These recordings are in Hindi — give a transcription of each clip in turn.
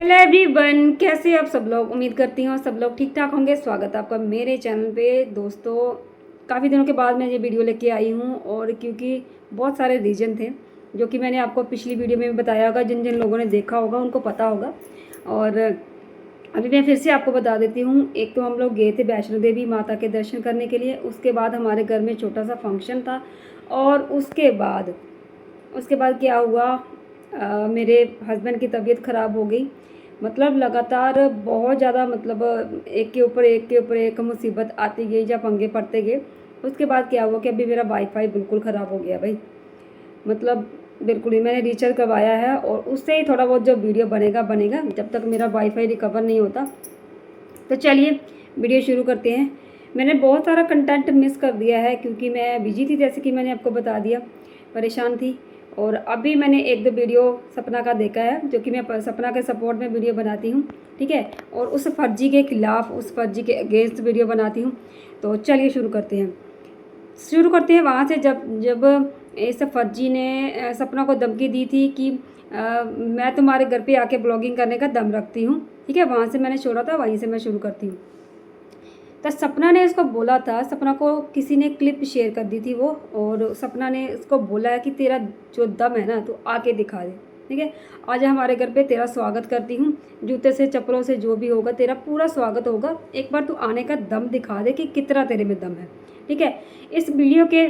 हेलो एवरीवन, कैसे आप सब लोग। उम्मीद करती हूँ सब लोग ठीक ठाक होंगे। स्वागत है आपका मेरे चैनल पे। दोस्तों, काफ़ी दिनों के बाद मैं ये वीडियो लेके आई हूँ और क्योंकि बहुत सारे रीज़न थे जो कि मैंने आपको पिछली वीडियो में भी बताया होगा। जिन जिन लोगों ने देखा होगा उनको पता होगा। और अभी मैं फिर से आपको बता देती हूँ। एक तो हम लोग गए थे वैष्णो देवी माता के दर्शन करने के लिए। उसके बाद हमारे घर में छोटा सा फंक्शन था और उसके बाद क्या हुआ, मेरे हस्बैंड की तबीयत ख़राब हो गई। मतलब लगातार बहुत ज़्यादा, मतलब एक के ऊपर एक के ऊपर एक मुसीबत आती गई या पंगे पड़ते गए। उसके बाद क्या हुआ कि अभी मेरा वाईफाई बिल्कुल ख़राब हो गया भाई। मतलब बिल्कुल ही मैंने रिचार्ज करवाया है और उससे ही थोड़ा बहुत जो वीडियो बनेगा जब तक मेरा वाईफाई रिकवर नहीं होता। तो चलिए वीडियो शुरू करते हैं। मैंने बहुत सारा कंटेंट मिस कर दिया है क्योंकि मैं बिजी थी, जैसे कि मैंने आपको बता दिया, परेशान थी। और अभी मैंने एक दो वीडियो सपना का देखा है जो कि मैं सपना के सपोर्ट में वीडियो बनाती हूँ, ठीक है। और उस फर्जी के ख़िलाफ़, उस फर्जी के अगेंस्ट वीडियो बनाती हूँ। तो चलिए शुरू करते हैं वहाँ से। जब जब इस फर्जी ने सपना को धमकी दी थी कि मैं तुम्हारे घर पे आके ब्लॉगिंग करने का दम रखती हूँ, ठीक है। वहाँ से मैंने छोड़ा था, वहीं से मैं शुरू करती हूँ। तो सपना ने उसको बोला था, सपना को किसी ने क्लिप शेयर कर दी थी वो, और सपना ने उसको बोला है कि तेरा जो दम है ना तो आके दिखा दे, ठीक है। आज हमारे घर पे तेरा स्वागत करती हूँ, जूते से चप्पलों से जो भी होगा तेरा पूरा स्वागत होगा। एक बार तू आने का दम दिखा दे कि कितना तेरे में दम है, ठीक है। इस वीडियो के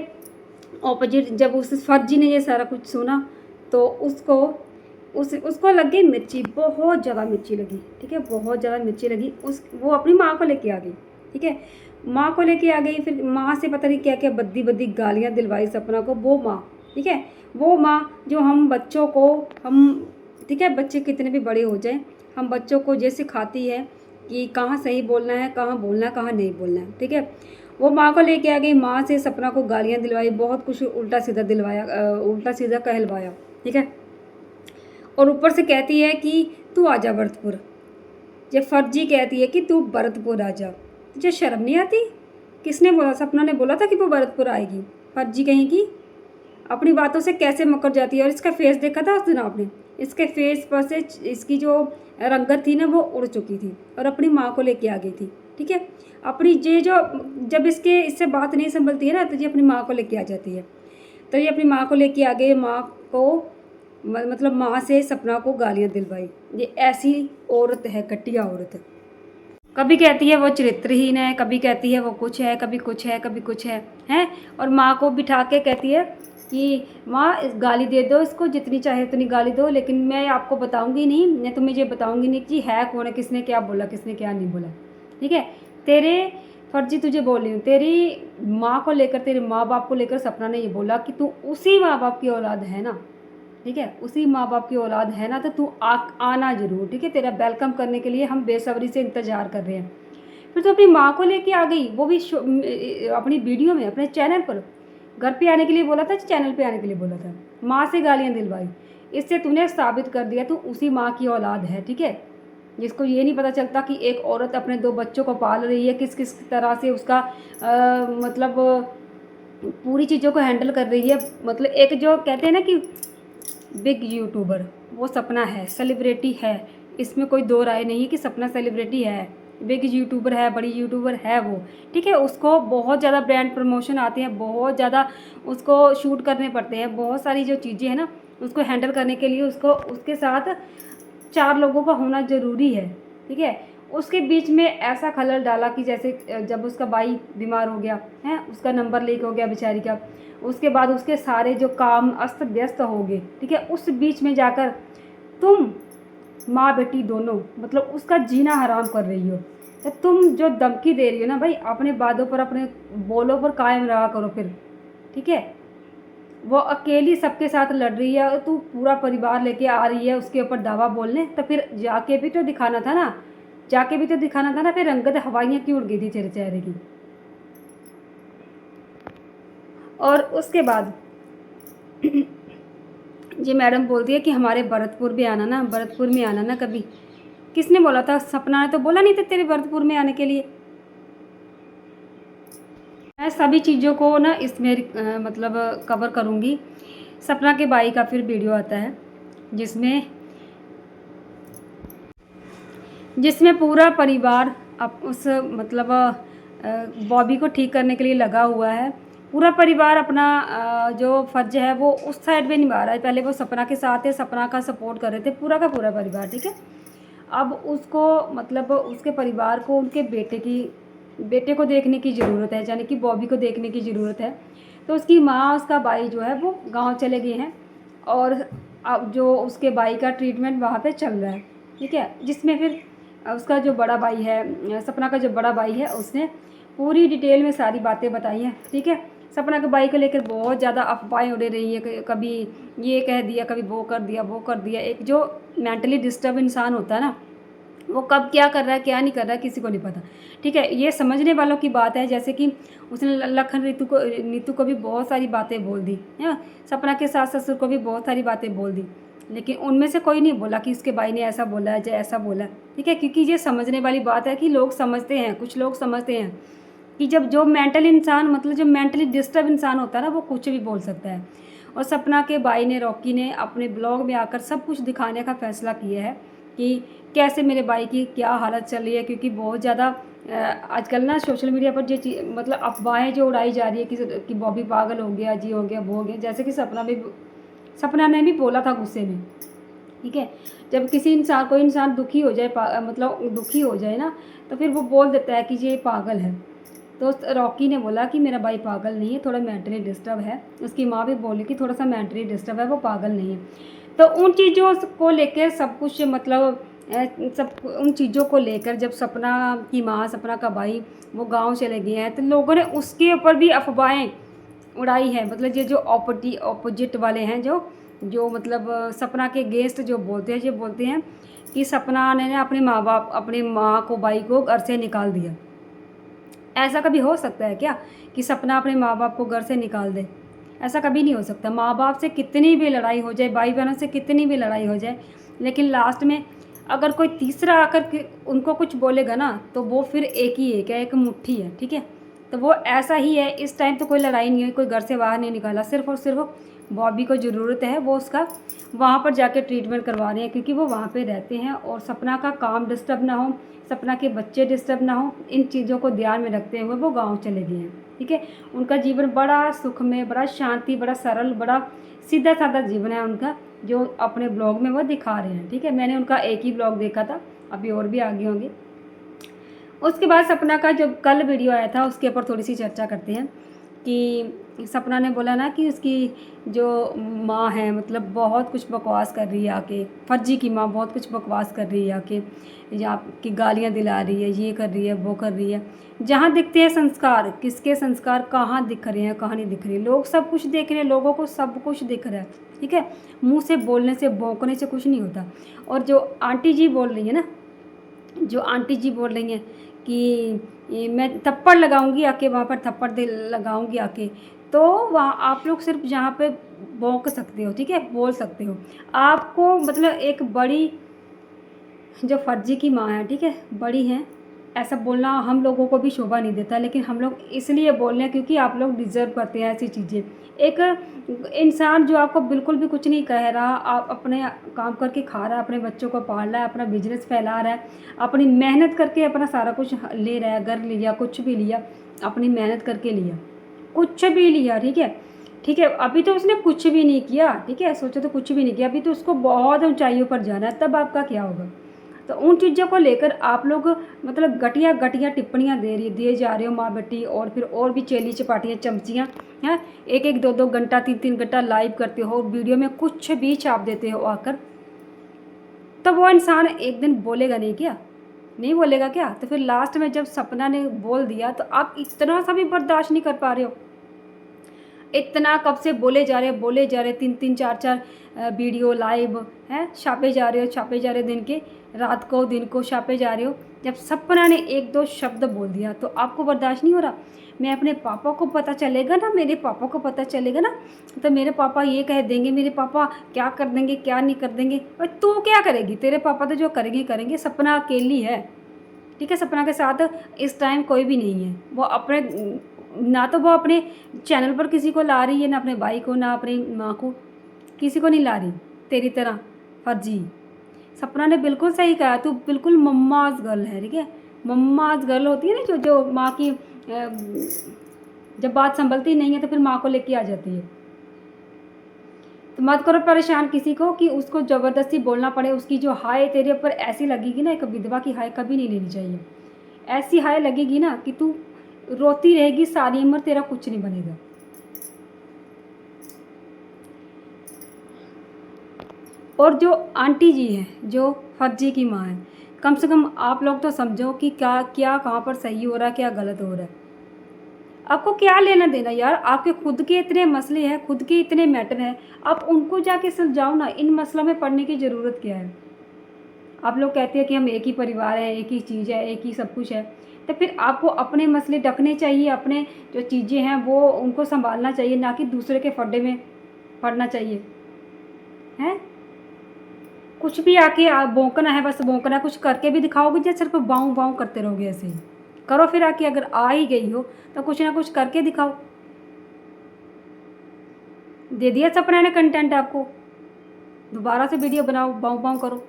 ऑपोजिट जब उस फर्जी ने ये सारा कुछ सुना तो उसको लग गई मिर्ची, बहुत ज़्यादा मिर्ची लगी, ठीक है। बहुत ज़्यादा मिर्ची लगी। वो अपनी माँ को लेके आ गई, ठीक है। माँ को लेके आ गई, फिर माँ से पता नहीं क्या क्या बद्दी बद्दी गालियाँ दिलवाई सपना को। वो माँ, ठीक है, वो माँ जो हम बच्चों को, ठीक है, बच्चे कितने भी बड़े हो जाएं, हम बच्चों को ये सिखाती है कि कहाँ सही बोलना है, कहाँ बोलना है, कहाँ नहीं बोलना है, ठीक है। वो माँ को लेके आ गई। माँ से सपना को गालियाँ दिलवाई, बहुत कुछ उल्टा सीधा दिलवाया, उल्टा सीधा कहलवाया, ठीक है। और ऊपर से कहती है कि तू आजा भरतपुर। ये फर्जी कहती है कि तू भरतपुर आ जा। तुझे शर्म नहीं आती? किसने बोला? सपना ने बोला था कि वो भरतपुर आएगी। फर्जी कहेगी, अपनी बातों से कैसे मुकर जाती है। और इसका फेस देखा था उस दिन आपने? इसके फेस पर से इसकी जो रंगत थी ना वो उड़ चुकी थी और अपनी माँ को लेके आ गई थी, ठीक है। अपनी ये जो, जब इससे बात नहीं संभलती है ना तो ये अपनी माँ को लेके आ जाती है। तो ये अपनी माँ को लेके आ गई। माँ को मतलब माँ से सपना को गालियाँ दिलवाई। ये ऐसी औरत है, घटिया औरत है। कभी कहती है वो चरित्रहीन है, कभी कहती है वो कुछ है, कभी कुछ है, कभी कुछ है, हैं। और माँ को बिठा के कहती है कि माँ गाली दे दो इसको, जितनी चाहे उतनी गाली दो, लेकिन मैं आपको बताऊंगी नहीं, मैं तुम्हें ये बताऊंगी नहीं कि है कौन है, किसने क्या बोला, किसने क्या नहीं बोला, ठीक है। तेरे फर्जी तुझे बोल रही हूँ, तेरी माँ को लेकर, तेरे माँ बाप को लेकर सपना ने ये बोला कि तू उसी माँ बाप की औलाद है ना, ठीक है, उसी माँ बाप की औलाद है ना, तो तू आना ज़रूर, ठीक है। तेरा वेलकम करने के लिए हम बेसब्री से इंतज़ार कर रहे हैं। फिर तो अपनी माँ को लेके आ गई, वो भी अपनी वीडियो में, अपने चैनल पर। घर पे आने के लिए बोला था, चैनल पे आने के लिए बोला था। माँ से गालियाँ दिलवाई। इससे तूने साबित कर दिया तू उसी माँ की औलाद है, ठीक है। जिसको ये नहीं पता चलता कि एक औरत अपने दो बच्चों को पाल रही है, किस किस तरह से उसका मतलब पूरी चीज़ों को हैंडल कर रही है। मतलब एक जो कहते हैं ना कि बिग यूट्यूबर, वो सपना है, सेलिब्रिटी है। इसमें कोई दो राय नहीं कि सपना सेलिब्रिटी है, बिग यूट्यूबर है, बड़ी यूट्यूबर है वो, ठीक है। उसको बहुत ज़्यादा ब्रांड प्रमोशन आते हैं, बहुत ज़्यादा उसको शूट करने पड़ते हैं, बहुत सारी जो चीज़ें हैं ना उसको हैंडल करने के लिए उसको उसके साथ चार लोगों का होना ज़रूरी है, ठीक है। उसके बीच में ऐसा खलल डाला कि जैसे जब उसका भाई बीमार हो गया है, उसका नंबर लीक हो गया बेचारी का, उसके बाद उसके सारे जो काम अस्त व्यस्त हो गए, ठीक है। उस बीच में जाकर तुम माँ बेटी दोनों मतलब उसका जीना हराम कर रही हो। तो तुम जो धमकी दे रही हो ना भाई, अपने बातों पर, अपने बोलों पर कायम रहा करो फिर, ठीक है। वो अकेली सबके साथ लड़ रही है और तू पूरा परिवार लेके आ रही है उसके ऊपर दावा बोलने। तो फिर जाके भी तो दिखाना था ना, फिर रंगत हवाइयाँ क्यों उड़ गई थी तेरे चेहरे की। और उसके बाद ये मैडम बोलती है कि हमारे भरतपुर भी आना ना, भरतपुर में आना ना कभी। किसने बोला था? सपना ने तो बोला नहीं था तेरे भरतपुर में आने के लिए। मैं सभी चीज़ों को ना इसमें मतलब कवर करूँगी। सपना के भाई का फिर वीडियो आता है जिसमें जिसमें पूरा परिवार अब उस मतलब बॉबी को ठीक करने के लिए लगा हुआ है। पूरा परिवार अपना जो फ़र्ज़ है वो उस साइड पे निभा रहा है। पहले वो सपना के साथ है, सपना का सपोर्ट कर रहे थे पूरा का पूरा परिवार, ठीक है। अब उसको मतलब उसके परिवार को उनके बेटे को देखने की ज़रूरत है, यानी कि बॉबी को देखने की ज़रूरत है। तो उसकी माँ, उसका भाई जो है वो गाँव चले गए हैं और अब जो उसके भाई का ट्रीटमेंट वहाँ पे चल रहा है, ठीक है। जिसमें फिर उसका जो बड़ा भाई है, सपना का जो बड़ा भाई है, उसने पूरी डिटेल में सारी बातें बताई हैं, ठीक है। सपना के भाई को लेकर बहुत ज़्यादा अफवाहें उड़ रही हैं, कभी ये कह दिया, कभी वो कर दिया, वो कर दिया। एक जो मेंटली डिस्टर्ब इंसान होता है ना, वो कब क्या कर रहा है, क्या नहीं कर रहा है, किसी को नहीं पता, ठीक है। ये समझने वालों की बात है। जैसे कि उसने लखन नीतू को भी बहुत सारी बातें बोल दी है, सपना के सास ससुर को भी बहुत सारी बातें बोल दी, लेकिन उनमें से कोई नहीं बोला कि इसके भाई ने ऐसा बोला है या ऐसा बोला, ठीक है। क्योंकि ये समझने वाली बात है कि लोग समझते हैं, कुछ लोग समझते हैं कि जब जो मेंटल इंसान मतलब जो मेंटली डिस्टर्ब इंसान होता है ना, वो कुछ भी बोल सकता है। और सपना के भाई ने, रॉकी ने अपने ब्लॉग में आकर सब कुछ दिखाने का फ़ैसला किया है कि कैसे मेरे भाई की क्या हालत चल रही है। क्योंकि बहुत ज़्यादा आजकल ना सोशल मीडिया पर जो मतलब अफवाहें जो उड़ाई जा रही है कि बॉबी पागल हो गया, जी हो गया, वो हो गया। जैसे कि सपना ने भी बोला था गुस्से में, ठीक है। जब किसी इंसान कोई इंसान दुखी हो जाए, मतलब दुखी हो जाए ना, तो फिर वो बोल देता है कि ये पागल है। तो रॉकी ने बोला कि मेरा भाई पागल नहीं है, थोड़ा मेंटली डिस्टर्ब है। उसकी माँ भी बोली कि थोड़ा सा मेंटली डिस्टर्ब है, वो पागल नहीं है। तो उन चीज़ों को लेकर सब कुछ मतलब सब उन चीज़ों को लेकर जब सपना की माँ, सपना का भाई वो गांव चले गए हैं, तो लोगों ने उसके ऊपर भी अफवाहें उड़ाई है। मतलब ये जो ऑपोजिट वाले हैं, जो मतलब सपना के गेस्ट जो बोलते हैं, ये बोलते हैं कि सपना ने अपने माँ बाप, अपने माँ को, भाई को घर से निकाल दिया। ऐसा कभी हो सकता है क्या कि सपना अपने माँ बाप को घर से निकाल दे? ऐसा कभी नहीं हो सकता। माँ बाप से कितनी भी लड़ाई हो जाए, भाई बहनों से कितनी भी लड़ाई हो जाए, लेकिन लास्ट में अगर कोई तीसरा आकर के उनको कुछ बोलेगा ना, तो वो फिर एक ही है, एक मुट्ठी है, ठीक है। तो वो ऐसा ही है। इस टाइम तो कोई लड़ाई नहीं हुई, कोई घर से बाहर नहीं निकाला, सिर्फ और सिर्फ बॉबी को ज़रूरत है, वो उसका वहाँ पर जाके ट्रीटमेंट करवा रहे हैं, क्योंकि वो वहाँ पे रहते हैं और सपना का काम डिस्टर्ब ना हो, सपना के बच्चे डिस्टर्ब ना हो, इन चीज़ों को ध्यान में रखते हुए वो गाँव चले गए हैं, ठीक है। उनका जीवन बड़ा सुख में, बड़ा शांति, बड़ा सरल, बड़ा सीधा साधा जीवन है उनका, जो अपने ब्लॉग में वो दिखा रहे हैं, ठीक है। मैंने उनका एक ही ब्लॉग देखा था, अभी और भी आगे होंगे। उसके बाद सपना का जो कल वीडियो आया था, उसके ऊपर थोड़ी सी चर्चा करते हैं कि सपना ने बोला ना कि उसकी जो माँ है मतलब बहुत कुछ बकवास कर रही है आके, फर्जी की माँ बहुत कुछ बकवास कर रही है आके, या कि गालियाँ दिला रही है, ये कर रही है, वो कर रही है। जहाँ दिखते हैं संस्कार, किसके संस्कार कहाँ दिख रहे हैं, कहाँ नहीं दिख रही। लोग सब कुछ देख रहे हैं, लोगों को सब कुछ दिख रहा है, ठीक है। मुँह से बोलने से, भौंकने से कुछ नहीं होता। और जो आंटी जी बोल रही है ना, जो आंटी जी बोल रही हैं कि मैं थप्पड़ लगाऊंगी आके, वहाँ पर थप्पड़ दे लगाऊंगी आके, तो वहाँ आप लोग सिर्फ जहाँ पे भौंक सकते हो, ठीक है, बोल सकते हो। आपको मतलब एक बड़ी जो फर्जी की माँ है, ठीक है, बड़ी हैं, ऐसा बोलना हम लोगों को भी शोभा नहीं देता, लेकिन हम लोग इसलिए बोल रहे हैं क्योंकि आप लोग डिज़र्व करते हैं ऐसी चीज़ें। एक इंसान जो आपको बिल्कुल भी कुछ नहीं कह रहा, आप अपने काम करके खा रहा है, अपने बच्चों को पाल रहा है, अपना बिजनेस फैला रहा है, अपनी मेहनत करके अपना सारा कुछ ले रहा है, घर लिया, कुछ भी लिया, अपनी मेहनत करके लिया, कुछ भी लिया, ठीक है, ठीक है। अभी तो उसने कुछ भी नहीं किया, ठीक है, सोचो तो कुछ भी नहीं किया, अभी तो उसको बहुत ऊंचाइयों पर जाना है, तब आपका क्या होगा। तो उन चीज़ों को लेकर आप लोग मतलब घटिया घटिया टिप्पणियाँ दिए जा रहे हो माँ बेटी, और फिर और भी चेली चपाटियाँ चमचियाँ हैं, एक एक दो दो घंटा, तीन तीन घंटा लाइव करते हो, वीडियो में कुछ भी छाप देते हो आकर। तो वो इंसान एक दिन बोलेगा नहीं क्या? नहीं बोलेगा क्या? तो फिर लास्ट में जब सपना ने बोल दिया, तो आप इतना सा भी बर्दाश्त नहीं कर पा रहे हो। इतना कब से बोले जा रहे, बोले जा रहे, तीन तीन चार चार वीडियो लाइव हैं, छापे जा रहे हो, छापे जा रहे हो, दिन के रात को दिन को छापे जा रहे हो। जब सपना ने एक दो शब्द बोल दिया तो आपको बर्दाश्त नहीं हो रहा। मैं अपने पापा को पता चलेगा ना, मेरे पापा को पता चलेगा ना, तो मेरे पापा ये कह देंगे, मेरे पापा क्या कर देंगे, क्या नहीं कर देंगे। और तू क्या करेगी, तेरे पापा तो जो करेंगे करेंगे। सपना अकेली है, ठीक है, सपना के साथ इस टाइम कोई भी नहीं है। वो अपने ना तो वो अपने चैनल पर किसी को ला रही है, ना अपने भाई को, ना अपनी माँ को, किसी को नहीं ला रही तेरी तरह फर्जी। सपना ने बिल्कुल सही कहा, तू बिल्कुल मम्माज गर्ल है, ठीक है। मम्माज गर्ल होती है ना, जो जो माँ की जब बात संभलती नहीं है तो फिर माँ को लेके आ जाती है। तो मत करो परेशान किसी को कि उसको ज़बरदस्ती बोलना पड़े। उसकी जो हाय तेरे ऊपर ऐसी लगेगी ना, एक विधवा की हाय कभी नहीं लेनी चाहिए। ऐसी हाय लगेगी ना कि तू रोती रहेगी सारी उम्र, तेरा कुछ नहीं बनेगा। और जो आंटी जी हैं, जो फर्जी की माँ है, कम से कम आप लोग तो समझो कि क्या क्या कहाँ पर सही हो रहा है, क्या गलत हो रहा है। आपको क्या लेना देना यार, आपके खुद के इतने मसले हैं, खुद के इतने मैटर हैं, आप उनको जाके सुलझाओ ना। इन मसलों में पड़ने की ज़रूरत क्या है। आप लोग कहते हैं कि हम एक ही परिवार है, एक ही चीज़ है, एक ही सब कुछ है, तो फिर आपको अपने मसले ढकने चाहिए, अपने जो चीज़ें हैं वो उनको संभालना चाहिए, ना कि दूसरे के फड्डे में पड़ना चाहिए। हैं कुछ भी आके भौंकना है, बस भौंकना। कुछ करके भी दिखाओगे या सिर्फ बाऊँ बाऊँ करते रहोगे ऐसे ही। करो फिर आके, अगर आ ही गई हो तो कुछ ना कुछ करके दिखाओ। दे दिया सपना ने कंटेंट आपको, दोबारा से वीडियो बनाओ, बाऊँ बाऊँ करो।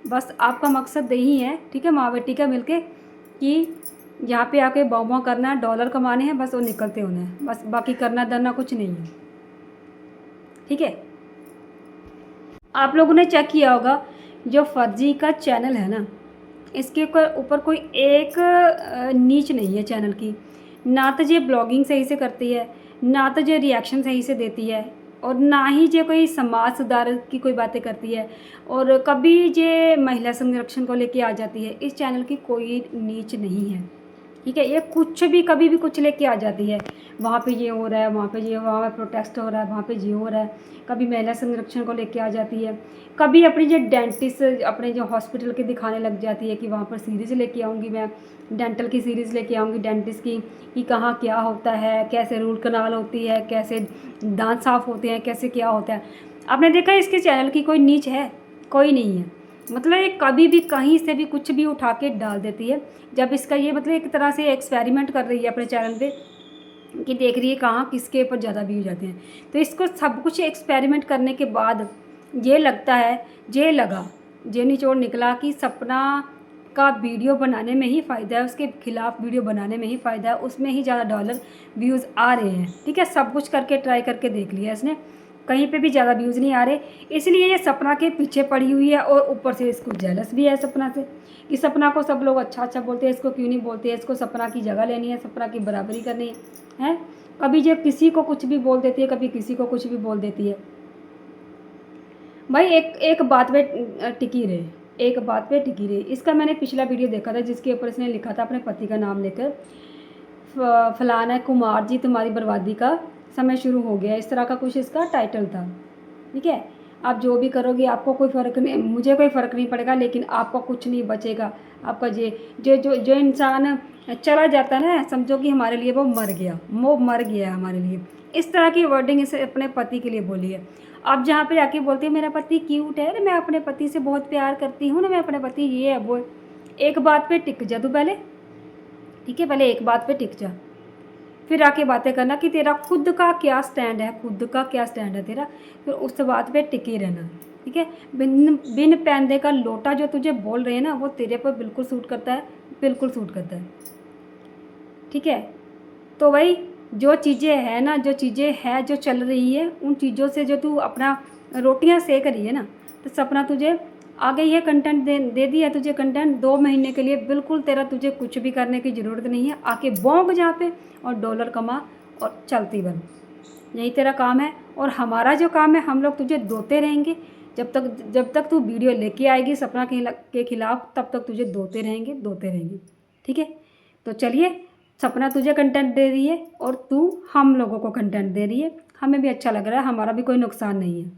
बस आपका मकसद यही है, ठीक है, माँ बेटी का मिलके, कि यहाँ पे आके बाऊँ बाऊँ करना है, डॉलर कमाने हैं बस, और निकलते होना है बस, बाकी करना धरना कुछ नहीं है, ठीक है। आप लोगों ने चेक किया होगा, जो फर्जी का चैनल है ना, इसके ऊपर कोई एक नीच नहीं है चैनल की। ना तो ये ब्लॉगिंग सही से करती है, ना तो ये रिएक्शन सही से देती है, और ना ही ये कोई समाज सुधार की कोई बातें करती है, और कभी ये महिला संरक्षण को लेके आ जाती है। इस चैनल की कोई नीच नहीं है, ठीक है। ये कुछ भी कभी भी कुछ लेके आ जाती है, वहाँ पे ये हो रहा है, वहाँ पे ये, वहाँ पे प्रोटेस्ट हो रहा है, वहाँ पे ये हो रहा है। कभी महिला संरक्षण को लेके आ जाती है, कभी अपनी जो डेंटिस्ट अपने जो हॉस्पिटल के दिखाने लग जाती है कि वहाँ पर सीरीज़ लेके आऊँगी मैं, डेंटल की सीरीज़ लेके आऊँगी डेंटिस्ट की, कि कहाँ क्या होता है, कैसे रूट कनाल होती है, कैसे दांत साफ़ होते हैं, कैसे क्या होता है। आपने देखा है इसके चैनल की कोई नीच है? कोई नहीं है। मतलब ये कभी भी कहीं से भी कुछ भी उठा के डाल देती है। जब इसका ये मतलब एक तरह से एक्सपेरिमेंट कर रही है अपने चैनल पे, कि देख रही है कहाँ किसके ऊपर ज़्यादा व्यूज आते हैं। तो इसको सब कुछ एक्सपेरिमेंट करने के बाद ये लगता है, ये लगा, ये निचोड़ निकला कि सपना का वीडियो बनाने में ही फ़ायदा है, उसके खिलाफ वीडियो बनाने में ही फ़ायदा है, उसमें ही ज़्यादा डॉलर व्यूज़ आ रहे हैं, ठीक है। सब कुछ करके ट्राई करके देख लिया इसने, कहीं पे भी ज़्यादा व्यूज़ नहीं आ रहे, इसलिए ये सपना के पीछे पड़ी हुई है। और ऊपर से इसको जेलस भी है सपना से, कि सपना को सब लोग अच्छा अच्छा बोलते हैं, इसको क्यों नहीं बोलते हैं, इसको सपना की जगह लेनी है, सपना की बराबरी करनी है। कभी जो किसी को कुछ भी बोल देती है, कभी किसी को कुछ भी बोल देती है। भाई एक एक बात पे टिकी रहे, एक बात पे टिकी रहे। इसका मैंने पिछला वीडियो देखा था जिसके ऊपर इसने लिखा था अपने पति का नाम लेकर, फलाना कुमार जी तुम्हारी बर्बादी का समय शुरू हो गया, इस तरह का कुछ इसका टाइटल था, ठीक है। आप जो भी करोगे आपको कोई फ़र्क नहीं, मुझे कोई फ़र्क नहीं पड़ेगा, लेकिन आपका कुछ नहीं बचेगा। आपका जो जो जो जो इंसान चला जाता है ना, समझो कि हमारे लिए वो मर गया, वो मर गया है हमारे लिए। इस तरह की वर्डिंग इसे अपने पति के लिए बोली है। अब जहाँ पे आके बोलती है मेरा पति क्यूट है, मैं अपने पति से बहुत प्यार करती हूँ ना, मैं अपने पति ये है वो। एक बात पे टिक जा तू पहले, ठीक है, पहले एक बात पे टिक जा, फिर आके बातें करना कि तेरा खुद का क्या स्टैंड है, खुद का क्या स्टैंड है तेरा, फिर उस बात पे टिके रहना, ठीक है। बिन बिन पैंदे का लोटा जो तुझे बोल रहे हैं ना, वो तेरे पर बिल्कुल सूट करता है, बिल्कुल सूट करता है, ठीक है। तो भाई जो चीज़ें हैं ना, जो चीज़ें हैं जो चल रही है, उन चीज़ों से जो तू अपना रोटियां सेक रही है ना, तो सपना तुझे आ गई है, कंटेंट दे दिया है तुझे कंटेंट 2 महीने के लिए, बिल्कुल तेरा तुझे कुछ भी करने की ज़रूरत नहीं है। आके बौंक जहाँ पे और डॉलर कमा और चलती बन, यही तेरा काम है। और हमारा जो काम है, हम लोग तुझे दोते रहेंगे जब तक तू वीडियो लेके आएगी सपना के खिलाफ, तब तक तुझे दोते रहेंगे, ठीक है। तो चलिए, सपना तुझे कंटेंट दे रही है और तू हम लोगों को कंटेंट दे रही है, हमें भी अच्छा लग रहा है, हमारा भी कोई नुकसान नहीं है।